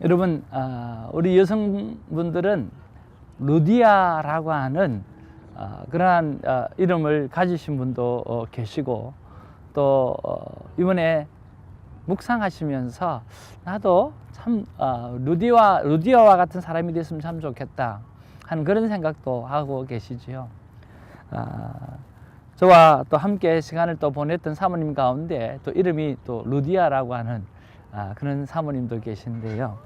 여러분, 우리 여성분들은 루디아라고 하는 그러한 이름을 가지신 분도 계시고, 또 이번에 묵상하시면서 나도 참 루디아와 같은 사람이 됐으면 참 좋겠다 하는 그런 생각도 하고 계시지요. 저와 또 함께 시간을 또 보냈던 사모님 가운데 또 이름이 또 루디아라고 하는 그런 사모님도 계신데요.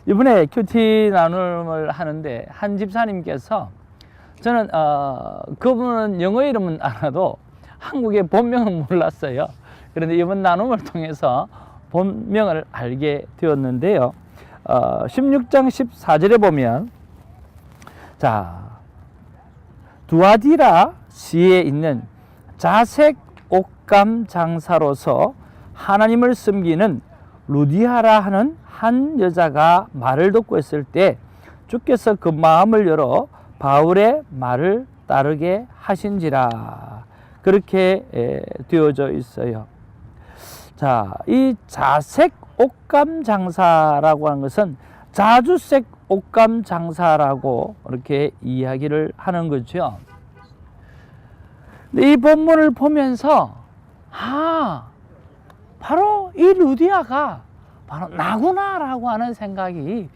이번에 큐티 나눔을 하는데 한 집사님께서, 저는 그분은 영어 이름은 알아도 한국의 본명은 몰랐어요. 그런데 이번 나눔을 통해서 본명을 알게 되었는데요. 16장 14절에 보면, 자, 두아디라 시에 있는 자색 옷감 장사로서 하나님을 섬기는 루디아라 하는 한 여자가 말을 듣고 있을 때 주께서 그 마음을 열어 바울의 말을 따르게 하신지라, 그렇게 되어져 있어요. 자, 이 자색 옷감 장사라고 하는 것은 자주색 옷감 장사라고 이렇게 이야기를 하는 거죠. 이 본문을 보면서 바로 이 루디아가 바로 나구나라고 하는 생각이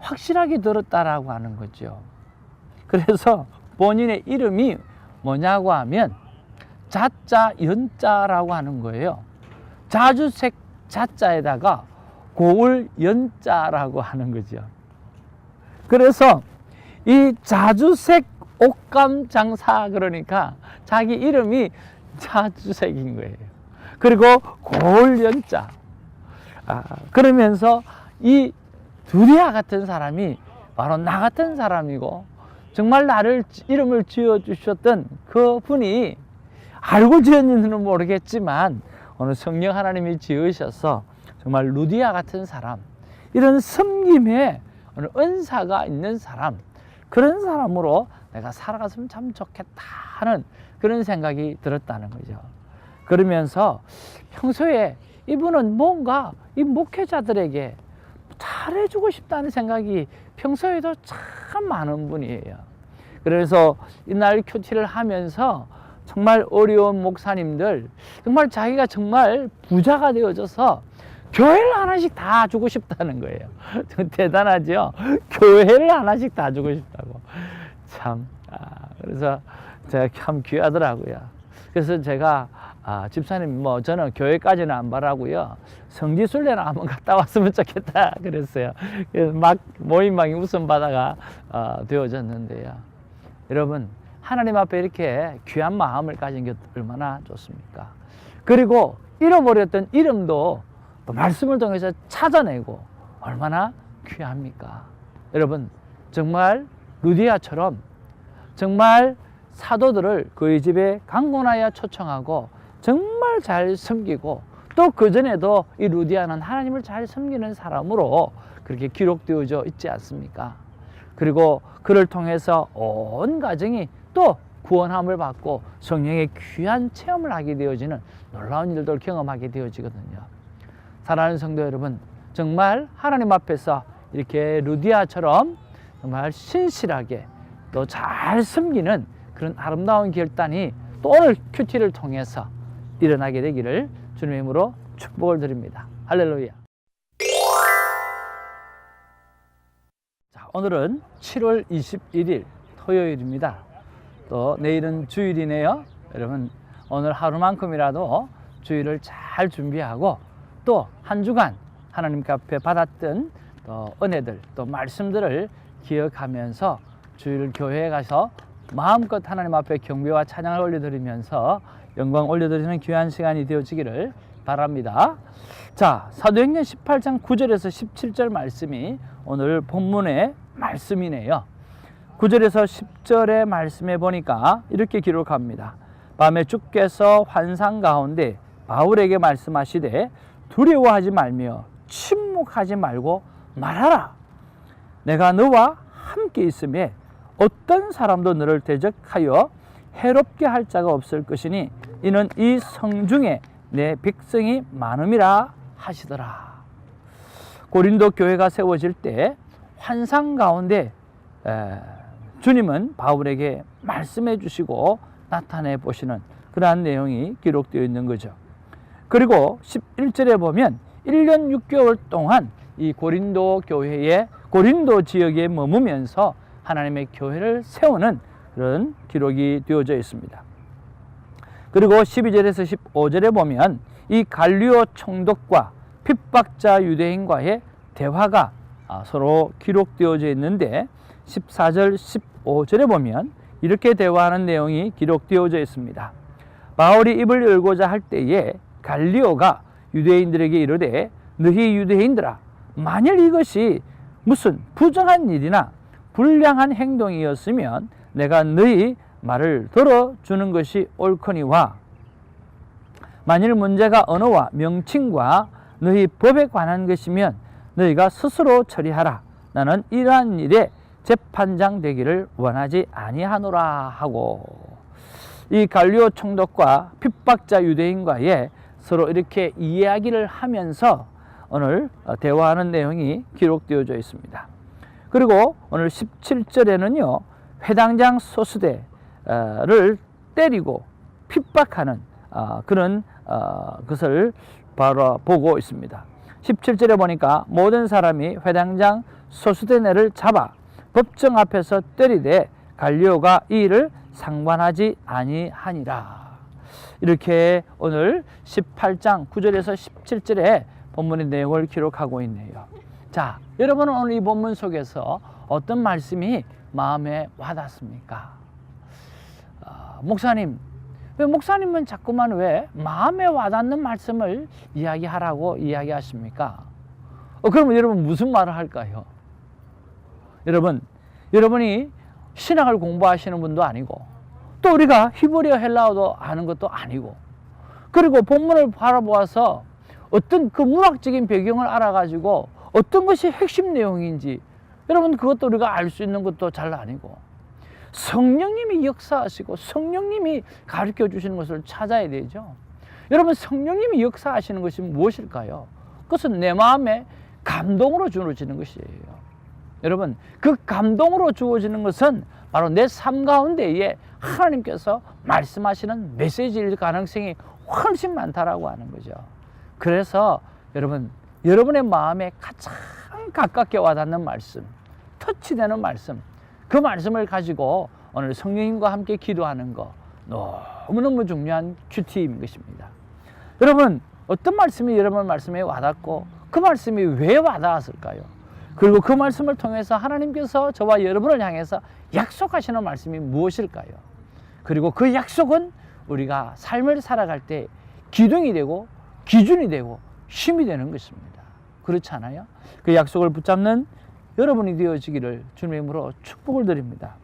확실하게 들었다라고 하는 거죠. 그래서 본인의 이름이 뭐냐고 하면 자자 연자라고 하는 거예요. 자주색 자자에다가 고을 연자라고 하는 거죠. 그래서 이 자주색 옷감 장사, 그러니까 자기 이름이 자주색인 거예요. 그리고 고을 연자. 그러면서 이 두리아 같은 사람이 바로 나 같은 사람이고, 정말 나를 이름을 지어주셨던 그 분이 알고 지었는지는 모르겠지만 오늘 성령 하나님이 지으셔서 정말 루디아 같은 사람, 이런 섬김에 오늘 은사가 있는 사람, 그런 사람으로 내가 살아갔으면 참 좋겠다 하는 그런 생각이 들었다는 거죠. 그러면서 평소에 이분은 뭔가 이 목회자들에게 잘해주고 싶다는 생각이 평소에도 참 많은 분이에요. 그래서 이날 큐티를 하면서 정말 어려운 목사님들, 정말 자기가 정말 부자가 되어져서 교회를 하나씩 다 주고 싶다는 거예요. 대단하죠? 교회를 하나씩 다 주고 싶다고. 참, 그래서 제가 참 귀하더라고요. 그래서 제가 집사님, 저는 교회까지는 안 바라고요, 성지순례나 한번 갔다 왔으면 좋겠다 그랬어요. 그래서 막 모임망이 웃음 바다가 되어졌는데요. 여러분, 하나님 앞에 이렇게 귀한 마음을 가진 게 얼마나 좋습니까? 그리고 잃어버렸던 이름도 또 말씀을 통해서 찾아내고 얼마나 귀합니까? 여러분, 정말 루디아처럼 정말 사도들을 그의 집에 강권하여 초청하고 정말 잘 섬기고, 또 그전에도 이 루디아는 하나님을 잘 섬기는 사람으로 그렇게 기록되어져 있지 않습니까? 그리고 그를 통해서 온 가정이 또 구원함을 받고 성령의 귀한 체험을 하게 되어지는 놀라운 일들을 경험하게 되어지거든요. 사랑하는 성도 여러분, 정말 하나님 앞에서 이렇게 루디아처럼 정말 신실하게 또 잘 섬기는 그런 아름다운 결단이 또 오늘 큐티를 통해서 일어나게 되기를 주님의 이름으로 축복을 드립니다. 할렐루야. 자, 오늘은 7월 21일 토요일입니다. 또 내일은 주일이네요. 여러분, 오늘 하루만큼이라도 주일을 잘 준비하고 또 한 주간 하나님께 앞에 받았던 또 은혜들, 또 말씀들을 기억하면서 주일 교회에 가서 마음껏 하나님 앞에 경배와 찬양을 올려드리면서 영광 올려드리는 귀한 시간이 되어지기를 바랍니다. 자, 사도행전 18장 9절에서 17절 말씀이 오늘 본문의 말씀이네요. 9절에서 10절의 말씀에 보니까 이렇게 기록합니다. 밤에 주께서 환상 가운데 바울에게 말씀하시되 두려워하지 말며 침묵하지 말고 말하라. 내가 너와 함께 있음에 어떤 사람도 너를 대적하여 해롭게 할 자가 없을 것이니 이는 이 성중에 내 백성이 많음이라 하시더라. 고린도 교회가 세워질 때 환상 가운데 주님은 바울에게 말씀해 주시고 나타내 보시는 그러한 내용이 기록되어 있는 거죠. 그리고 11절에 보면 1년 6개월 동안 이 고린도 교회의 고린도 지역에 머무면서 하나님의 교회를 세우는 그런 기록이 되어져 있습니다. 그리고 12절에서 15절에 보면 이 갈리오 총독과 핍박자 유대인과의 대화가 서로 기록되어져 있는데 14절, 15절에 보면 이렇게 대화하는 내용이 기록되어져 있습니다. 바울이 입을 열고자 할 때에 갈리오가 유대인들에게 이르되 너희 유대인들아 만일 이것이 무슨 부정한 일이나 불량한 행동이었으면 내가 너희 말을 들어주는 것이 옳거니와 만일 문제가 언어와 명칭과 너희 법에 관한 것이면 너희가 스스로 처리하라. 나는 이러한 일에 재판장 되기를 원하지 아니하노라 하고 이 갈리오 총독과 핍박자 유대인과의 서로 이렇게 이야기를 하면서 오늘 대화하는 내용이 기록되어져 있습니다. 그리고 오늘 17절에는요 회당장 소수대를 때리고 핍박하는 그런 것을 바로 보고 있습니다. 17절에 보니까 모든 사람이 회당장 소수대네를 잡아 법정 앞에서 때리되 갈리오가 이 일을 상관하지 아니하니라. 이렇게 오늘 18장 9절에서 17절에 본문의 내용을 기록하고 있네요. 자, 여러분은 오늘 이 본문 속에서 어떤 말씀이 마음에 와닿습니까? 목사님, 왜 목사님은 자꾸만 왜 마음에 와닿는 말씀을 이야기하라고 이야기하십니까? 그러면 여러분 무슨 말을 할까요? 여러분이 신학을 공부하시는 분도 아니고 또 우리가 히브리어 헬라어도 아는 것도 아니고 그리고 본문을 바라보아서 어떤 그 문학적인 배경을 알아가지고 어떤 것이 핵심 내용인지 여러분 그것도 우리가 알 수 있는 것도 잘 아니고 성령님이 역사하시고 성령님이 가르쳐 주시는 것을 찾아야 되죠. 여러분 성령님이 역사하시는 것이 무엇일까요? 그것은 내 마음에 감동으로 주어지는 것이에요. 여러분 그 감동으로 주어지는 것은 바로 내 삶 가운데에 하나님께서 말씀하시는 메시지일 가능성이 훨씬 많다라고 하는 거죠. 그래서 여러분의 마음에 가장 가깝게 와닿는 말씀, 터치되는 말씀, 그 말씀을 가지고 오늘 성령님과 함께 기도하는 거 너무너무 중요한 큐티인 것입니다. 여러분 어떤 말씀이 여러분 말씀에 와닿고 그 말씀이 왜 와닿았을까요? 그리고 그 말씀을 통해서 하나님께서 저와 여러분을 향해서 약속하시는 말씀이 무엇일까요? 그리고 그 약속은 우리가 삶을 살아갈 때 기둥이 되고 기준이 되고 힘이 되는 것입니다. 그렇지 않아요? 그 약속을 붙잡는 여러분이 되어지기를 주님의 이름으로 축복을 드립니다.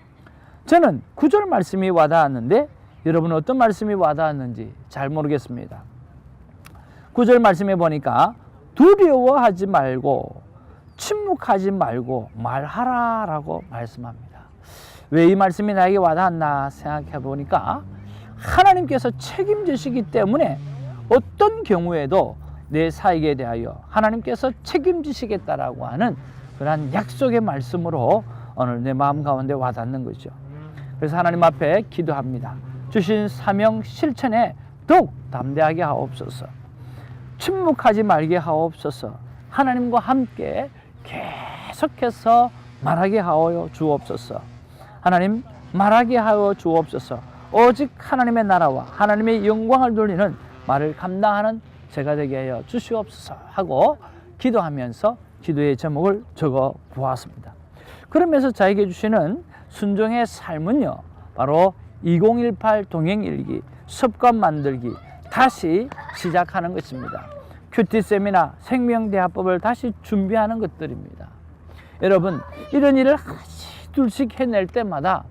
저는 9절 말씀이 와닿았는데 여러분은 어떤 말씀이 와닿았는지 잘 모르겠습니다. 9절 말씀에 보니까 두려워하지 말고 침묵하지 말고 말하라 라고 말씀합니다. 왜 이 말씀이 나에게 와닿았나 생각해 보니까 하나님께서 책임지시기 때문에 어떤 경우에도 내 사역에 대하여 하나님께서 책임지시겠다라고 하는 그러한 약속의 말씀으로 오늘 내 마음 가운데 와닿는 거죠. 그래서 하나님 앞에 기도합니다. 주신 사명 실천에 더욱 담대하게 하옵소서. 침묵하지 말게 하옵소서. 하나님과 함께 계속해서 말하게 하여 주옵소서. 하나님 말하게 하여 주옵소서. 오직 하나님의 나라와 하나님의 영광을 돌리는 말을 감당하는 제가 되게 하여 주시옵소서 하고 기도하면서 기도의 제목을 적어 보았습니다. 그러면서 저에게 주시는 순종의 삶은요 바로 2018 동행일기 습관 만들기 다시 시작하는 것입니다. 큐티 세미나 생명대화법을 다시 준비하는 것들입니다. 여러분 이런 일을 하나씩 둘씩 해낼 때마다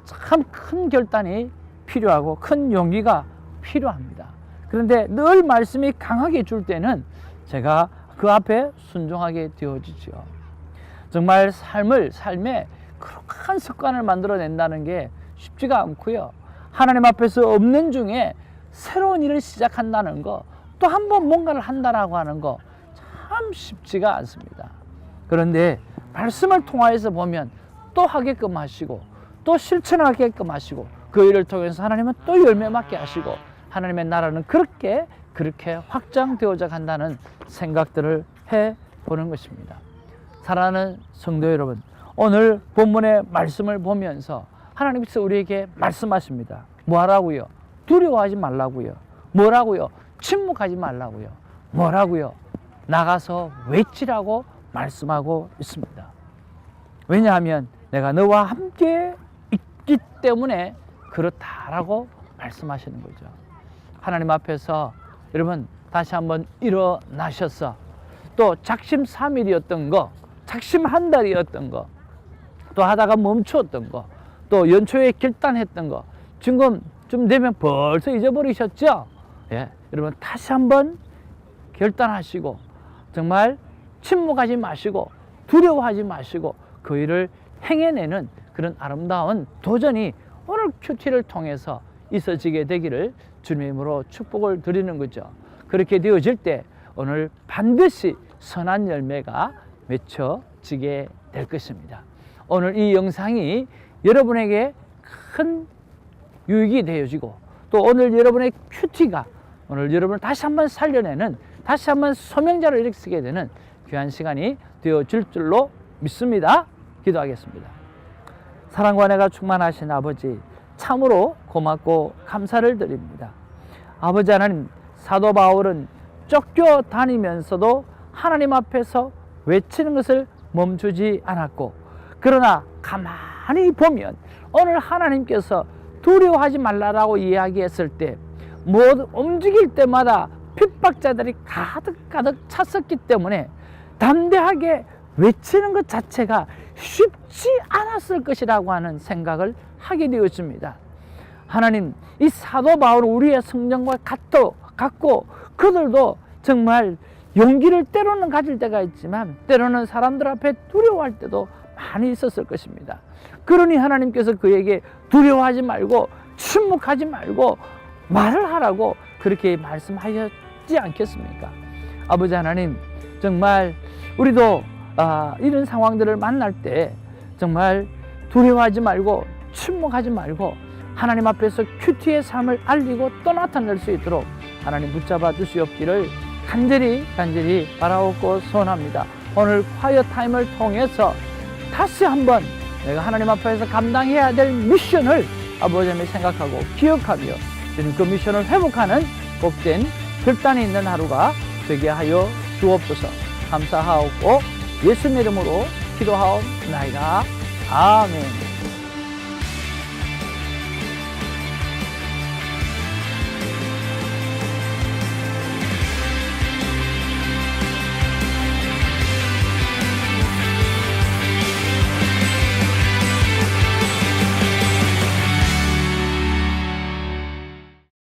참 큰 결단이 필요하고 큰 용기가 필요합니다. 그런데 늘 말씀이 강하게 줄 때는 제가 그 앞에 순종하게 되어지죠. 정말 삶에 그렇게 습관을 만들어낸다는 게 쉽지가 않고요. 하나님 앞에서 없는 중에 새로운 일을 시작한다는 거, 또 한 번 뭔가를 한다라고 하는 거 참 쉽지가 않습니다. 그런데 말씀을 통하여서 보면 또 하게끔 하시고 또 실천하게끔 하시고 그 일을 통해서 하나님은 또 열매 맺게 하시고 하나님의 나라는 그렇게 확장되어져 간다는 생각들을 해보는 것입니다. 사랑하는 성도 여러분, 오늘 본문의 말씀을 보면서 하나님께서 우리에게 말씀하십니다. 뭐하라고요? 두려워하지 말라고요. 뭐라고요? 침묵하지 말라고요. 뭐라고요? 나가서 외치라고 말씀하고 있습니다. 왜냐하면 내가 너와 함께 있기 때문에 그렇다라고 말씀하시는 거죠. 하나님 앞에서 여러분 다시 한번 일어나셔서 또 작심삼일이었던 거, 작심 한 달이었던 거, 또 하다가 멈추었던 거, 또 연초에 결단했던 거 지금 좀 되면 벌써 잊어버리셨죠? 예, 여러분 다시 한번 결단하시고 정말 침묵하지 마시고 두려워하지 마시고 그 일을 행해내는 그런 아름다운 도전이 오늘 큐티를 통해서 있어지게 되기를 주님의 이름으로 축복을 드리는 거죠. 그렇게 되어질 때 오늘 반드시 선한 열매가 맺혀지게 될 것입니다. 오늘 이 영상이 여러분에게 큰 유익이 되어지고 또 오늘 여러분의 큐티가 오늘 여러분을 다시 한번 살려내는 다시 한번 소명자로 일으키게 되는 귀한 시간이 되어질 줄로 믿습니다. 기도하겠습니다. 사랑과 은혜가 충만하신 아버지, 참으로 고맙고 감사를 드립니다. 아버지 하나님, 사도 바울은 쫓겨다니면서도 하나님 앞에서 외치는 것을 멈추지 않았고, 그러나 가만히 보면 오늘 하나님께서 두려워하지 말라라고 이야기했을 때 움직일 때마다 핍박자들이 가득가득 찼었기 때문에 담대하게 외치는 것 자체가 쉽지 않았을 것이라고 하는 생각을 하게 되었습니다. 하나님, 이 사도 바울은 우리의 성령과 같고 그들도 정말 용기를 때로는 가질 때가 있지만 때로는 사람들 앞에 두려워할 때도 많이 있었을 것입니다. 그러니 하나님께서 그에게 두려워하지 말고 침묵하지 말고 말을 하라고 그렇게 말씀하셨지 않겠습니까? 아버지 하나님, 정말 우리도 이런 상황들을 만날 때 정말 두려워하지 말고 침묵하지 말고 하나님 앞에서 큐티의 삶을 알리고 또 나타낼 수 있도록 하나님 붙잡아 주시옵기를 간절히 바라옵고 소원합니다. 오늘 콰이어 타임을 통해서 다시 한번 내가 하나님 앞에서 감당해야 될 미션을 아버지 하나님 생각하고 기억하며 그 미션을 회복하는 복된 결단이 있는 하루가 되게 하여 주옵소서. 감사하옵고 예수님 이름으로 기도하옵나이다. 아멘.